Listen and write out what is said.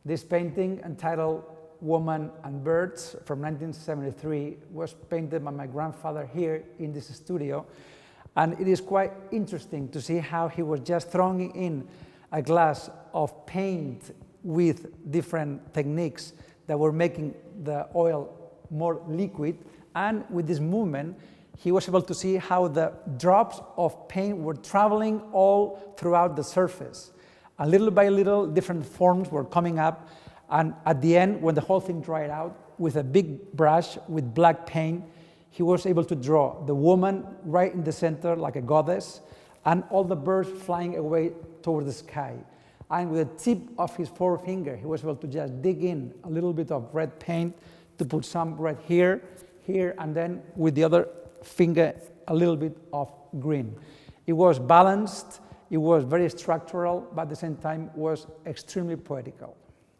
This painting, entitled Woman and Birds, from 1973, was painted by my grandfather here in this studio. And it is quite interesting to see how he was just throwing in a glass of paint with different techniques that were making the oil more liquid. And with this movement, he was able to see how the drops of paint were traveling all throughout the surface. And little by little, different forms were coming up. And at the end, when the whole thing dried out, with a big brush with black paint, he was able to draw the woman right in the center like a goddess, and all the birds flying away toward the sky. And with the tip of his forefinger, he was able to just dig in a little bit of red paint to put some red here, and then with the other finger, a little bit of green. It was balanced, it was very structural, but at the same time was extremely poetical.